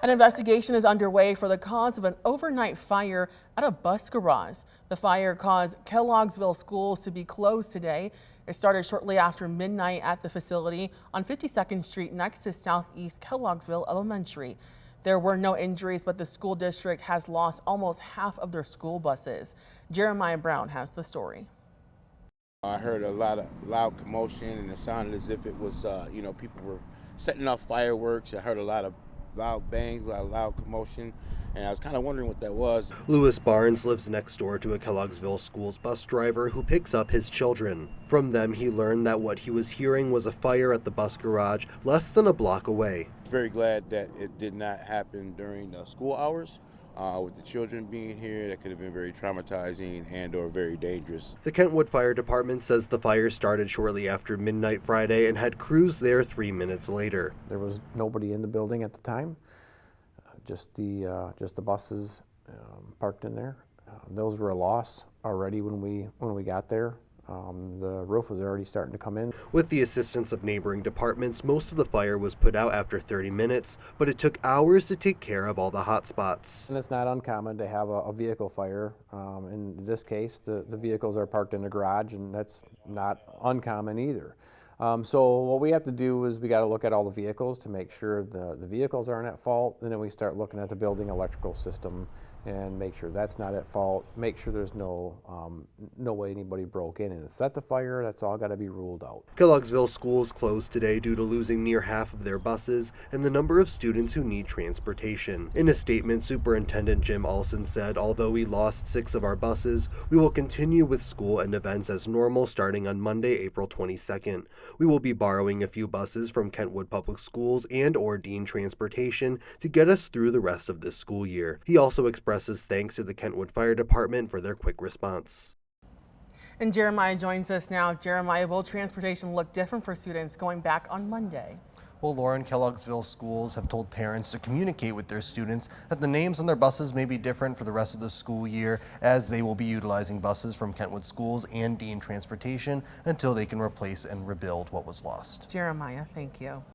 An investigation is underway for the cause of an overnight fire at a bus garage. The fire caused Kelloggsville schools to be closed today. It started shortly after midnight at the facility on 52nd Street next to Southeast Kelloggsville Elementary. There were no injuries, but the school district has lost almost half of their school buses. Jeremiah Brown has the story. I heard a lot of loud commotion, and it sounded as if it was, people were setting off fireworks. I heard a lot of loud bangs, a lot of loud commotion, and I was kind of wondering what that was. Lewis Barnes lives next door to a Kelloggsville Schools bus driver who picks up his children. From them, he learned that what he was hearing was a fire at the bus garage less than a block away. Very glad that it did not happen during the school hours. With the children being here, that could have been very traumatizing and or very dangerous. The Kentwood Fire Department says the fire started shortly after midnight Friday and had crews there 3 minutes later. There was nobody in the building at the time, just the buses parked in there. Those were a loss already when we got there. The roof was already starting to come in. With the assistance of neighboring departments, most of the fire was put out after 30 minutes, but it took hours to take care of all the hot spots. And it's not uncommon to have a vehicle fire. In this case, the vehicles are parked in the garage, and that's not uncommon either. So what we have to do is we got to look at all the vehicles to make sure the vehicles aren't at fault, and then we start looking at the building electrical system and make sure that's not at fault, make sure there's no way anybody broke in and set the fire. That's all got to be ruled out. Kelloggsville schools closed today due to losing near half of their buses and the number of students who need transportation. In a statement, Superintendent Jim Alson said, although we lost 6 of our buses, we will continue with school and events as normal starting on Monday, April 22nd. We will be borrowing a few buses from Kentwood Public Schools and or Dean Transportation to get us through the rest of this school year. He also expresses thanks to the Kentwood Fire Department for their quick response. And Jeremiah joins us now. Jeremiah, will transportation look different for students going back on Monday? Well, Lauren, Kelloggsville schools have told parents to communicate with their students that the names on their buses may be different for the rest of the school year, as they will be utilizing buses from Kentwood Schools and Dean Transportation until they can replace and rebuild what was lost. Jeremiah, thank you.